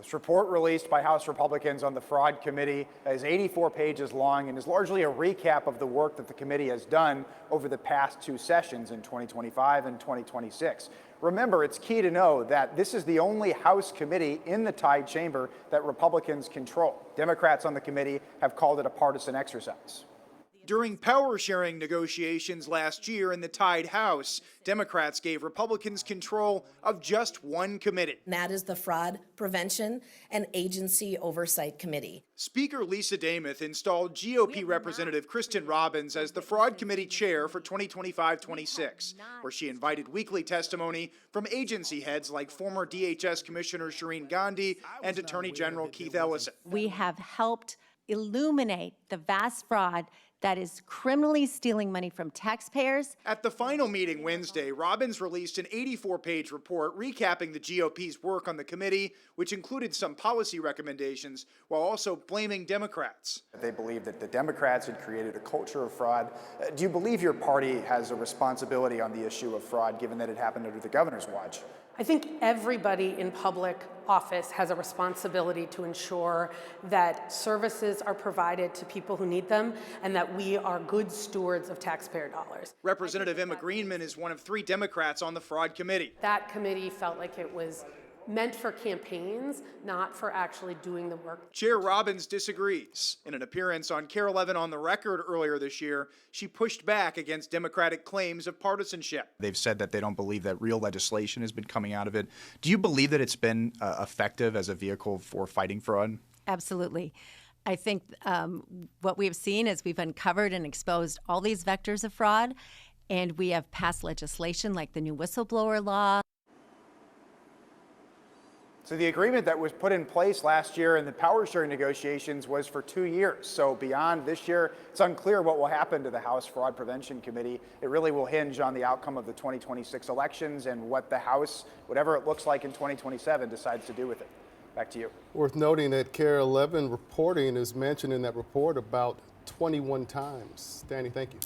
This report released by House Republicans on the Fraud Committee is 84 pages long and is largely a recap of the work that the committee has done over the past two sessions in 2025 and 2026. Remember, it's key to know that this is the only House committee in the tied chamber that Republicans control. Democrats on the committee have called it a partisan exercise. During power-sharing negotiations last year in the tied House, Democrats gave Republicans control of just one committee. And that is the Fraud Prevention and Agency Oversight Committee. Speaker Lisa Demuth installed GOP Representative Kristen Robbins as the Fraud Committee chair for 2025-26, where she invited weekly testimony from agency heads like former DHS Commissioner Shireen Gandhi and Attorney General Keith Ellison. We have helped illuminate the vast fraud that is criminally stealing money from taxpayers. At the final meeting Wednesday, Robbins released an 84-page report recapping the GOP's work on the committee, which included some policy recommendations, while also blaming Democrats. They believe that the Democrats had created a culture of fraud. Do you believe your party has a responsibility on the issue of fraud, given that it happened under the governor's watch? I think everybody in public office has a responsibility to ensure that services are provided to people who need them and that we are good stewards of taxpayer dollars. Representative Emma Greenman is one of 3 Democrats on the Fraud Committee. That committee felt like it was meant for campaigns, not for actually doing the work. Chair Robbins disagrees. In an appearance on KARE 11 on the Record earlier this year, she pushed back against Democratic claims of partisanship. They've said that they don't believe that real legislation has been coming out of it. Do you believe that it's been effective as a vehicle for fighting fraud? Absolutely. I think what we've seen is we've uncovered and exposed all these vectors of fraud, and we have passed legislation like the new whistleblower law. So the agreement that was put in place last year in the power sharing negotiations was for 2 years. So beyond this year, it's unclear what will happen to the House Fraud Prevention Committee. It really will hinge on the outcome of the 2026 elections and what the House, whatever it looks like in 2027, decides to do with it. Back to you. Worth noting that KARE 11 reporting is mentioned in that report about 21 times. Danny, thank you.